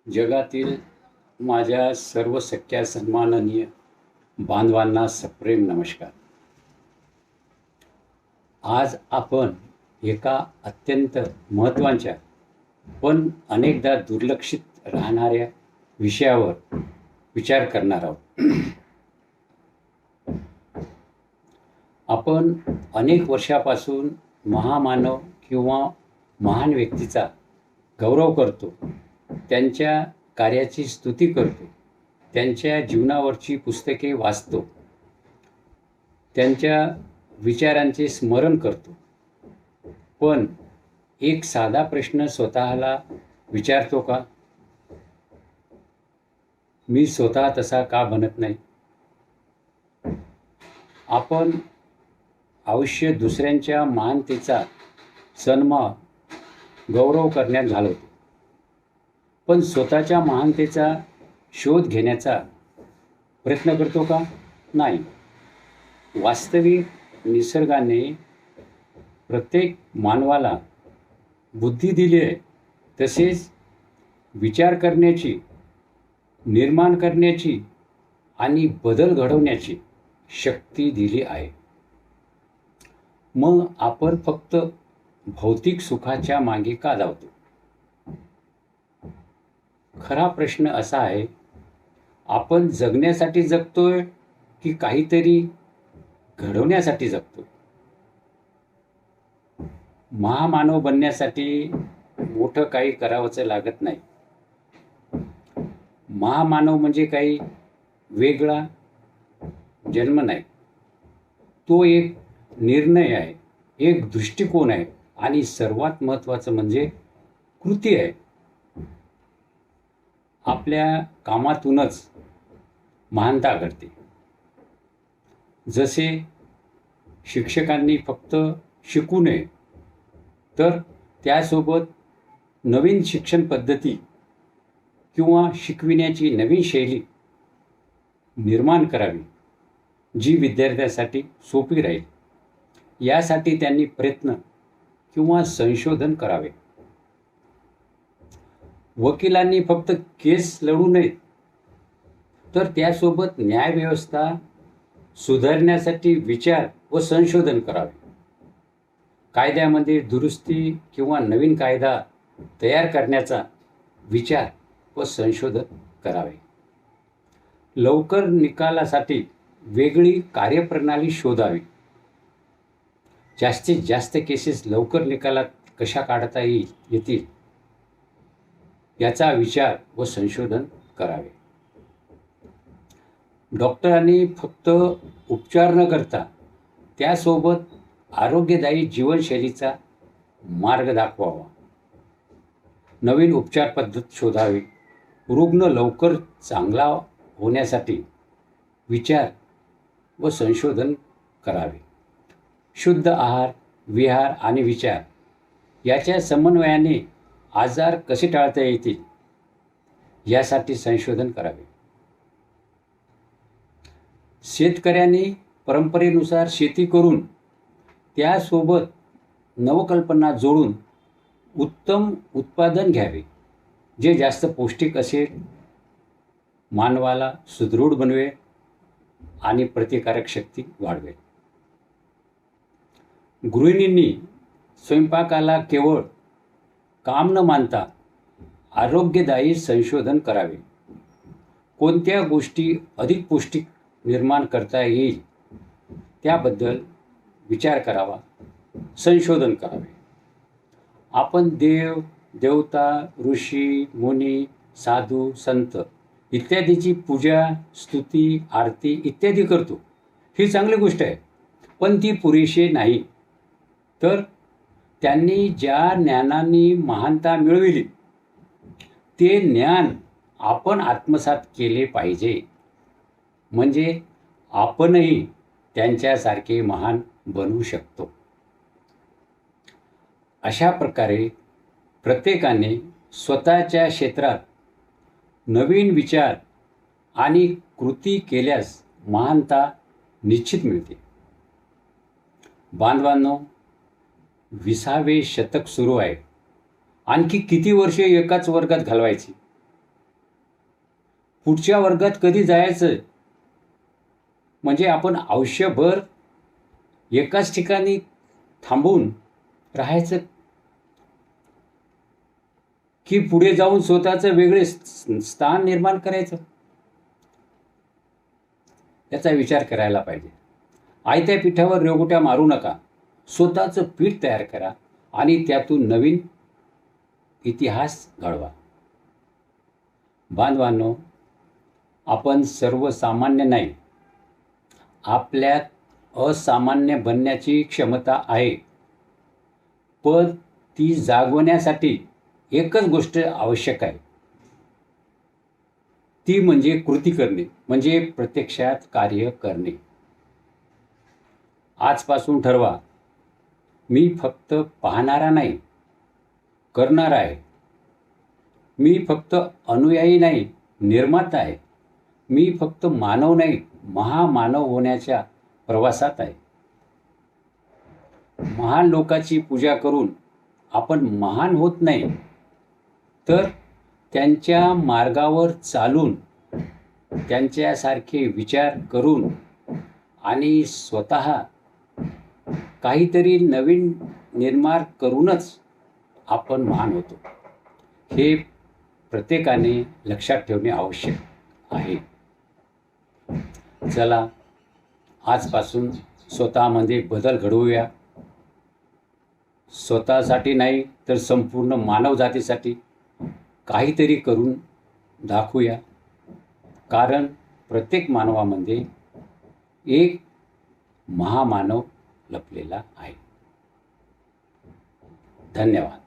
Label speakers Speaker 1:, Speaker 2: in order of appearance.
Speaker 1: जगातील माझ्या सर्व सख्या सन्माननीय बांधवांना सप्रेम नमस्कार. आज आपण एका अत्यंत महत्त्वाच्या पण अनेकदा दुर्लक्षित राहणाऱ्या विषयावर विचार करणार आहोत. आपण अनेक वर्षापासून महामानव किंवा महान व्यक्तीचा गौरव करतो, त्यांच्या कार्याची स्तुती करतो, त्यांच्या जीवनावरची पुस्तके वाचतो, त्यांच्या विचारांचे स्मरण करतो. पण एक साधा प्रश्न स्वतःला विचारतो का, मी स्वतः तसा का बनत नाही? आपण आयुष्य दुसऱ्यांच्या महानतेचा सन्मान गौरव करण्यात घालवतो, पण स्वतःच्या महानतेचा शोध घेण्याचा प्रयत्न करतो का? नाही. वास्तविक निसर्गाने प्रत्येक मानवाला बुद्धी दिली आहे, तसेच विचार करण्याची, निर्माण करण्याची आणि बदल घडवण्याची शक्ती दिली आहे. मग आपण फक्त भौतिक सुखाच्या मागे का धावतो? खरा प्रश्न असा आहे, आपण जगण्यासाठी जगतोय की काहीतरी घडवण्यासाठी जगतोय? महामानव बनण्यासाठी मोठं काही करावंच लागत नाही. महामानव म्हणजे काही वेगळा जन्म नाही, तो एक निर्णय आहे, एक दृष्टिकोन आहे आणि सर्वात महत्त्वाचं म्हणजे कृती आहे. आपल्या कामातूनच महानता घडते. जसे शिक्षकांनी फक्त शिकू नये, तर त्यासोबत नवीन शिक्षण पद्धती किंवा शिकविण्याची नवीन शैली निर्माण करावी, जी विद्यार्थ्यांसाठी सोपी राहील. यासाठी त्यांनी प्रयत्न किंवा संशोधन करावे. वकिलांनी फक्त केस लढू नयेत, तर त्यासोबत न्यायव्यवस्था सुधारण्यासाठी विचार व संशोधन करावे. कायद्यामध्ये दुरुस्ती किंवा नवीन कायदा तयार करण्याचा विचार व संशोधन करावे. लवकर निकालासाठी वेगळी कार्यप्रणाली शोधावी. जास्तीत जास्त केसेस लवकर निकालात कशा काढता येतील याचा विचार व संशोधन करावे. डॉक्टरांनी फक्त उपचार न करता त्यासोबत आरोग्यदायी जीवनशैलीचा मार्ग दाखवावा. नवीन उपचार पद्धत शोधावी. रुग्ण लवकर चांगला होण्यासाठी विचार व संशोधन करावे. शुद्ध आहार, विहार आणि विचार याच्या समन्वयाने आजार कसे टाळता येतील यासाठी संशोधन करावे. शेतकऱ्यांनी परंपरेनुसार शेती करून त्यासोबत नवकल्पना जोडून उत्तम उत्पादन घ्यावे, जे जास्त पौष्टिक असेल, मानवाला सुदृढ बनवेल आणि प्रतिकारक शक्ती वाढवेल. गृहिणींनी स्वयंपाकाला केवळ काम न मानता आरोग्यदायी संशोधन करावे. कोणत्या गोष्टी अधिक पौष्टिक निर्माण करता येईल त्याबद्दल विचार करावा, संशोधन करावे. आपण देव, देवता, ऋषी, मुनी, साधू, संत इत्यादीची पूजा, स्तुती, आरती इत्यादी करतो. ही चांगली गोष्ट आहे, पण ती पुरेशी नाही. तर त्यांनी ज्या ज्ञानाने महानता मिळविली ते ज्ञान आपण आत्मसात केले पाहिजे, म्हणजे आपणही त्यांच्यासारखे महान बनवू शकतो. अशा प्रकारे प्रत्येकाने स्वतःच्या क्षेत्रात नवीन विचार आणि कृती केल्यास महानता निश्चित मिळते. बांधवांनो, 20वे शतक सुरू आहे. आणखी किती वर्षे एकाच वर्गात घालवायची? पुढच्या वर्गात कधी जायचं, म्हणजे आपण आयुष्यभर एकाच ठिकाणी थांबून राहायचं की पुढे जाऊन स्वतःचं वेगळे स्थान निर्माण करायचं, याचा विचार करायला पाहिजे. आयत्या पिठावर रेघोट्या मारू नका. स्वतःचं पीठ तयार करा आणि त्यातून नवीन इतिहास घडवा. बांधवांनो, आपण सर्वसामान्य नाही. आपल्यात असामान्य बनण्याची क्षमता आहे. पण ती जागवण्यासाठी एकच गोष्ट आवश्यक आहे, ती म्हणजे कृती करणे, म्हणजे प्रत्यक्षात कार्य करणे. आजपासून ठरवा, मी फक्त पाहणारा नाही, करणारा आहे. मी फक्त अनुयायी नाही, निर्माता आहे. मी फक्त मानव नाही, महामानव होण्याच्या प्रवासात आहे. महान लोकांची पूजा करून आपण महान होत नाही, तर त्यांच्या मार्गावर चालून, त्यांच्यासारखे विचार करून आणि स्वतः काहीतरी नवीन निर्माण करूनच आपण महान होतो. हे प्रत्येकाने लक्षात ठेवणे आवश्यक आहे. चला, आजपासून स्वतःमध्ये बदल घडवूया. स्वतःसाठी नाही तर संपूर्ण मानवजातीसाठी काहीतरी करून दाखवूया. कारण प्रत्येक मानवामध्ये एक महामानव लपलेला आहे. धन्यवाद.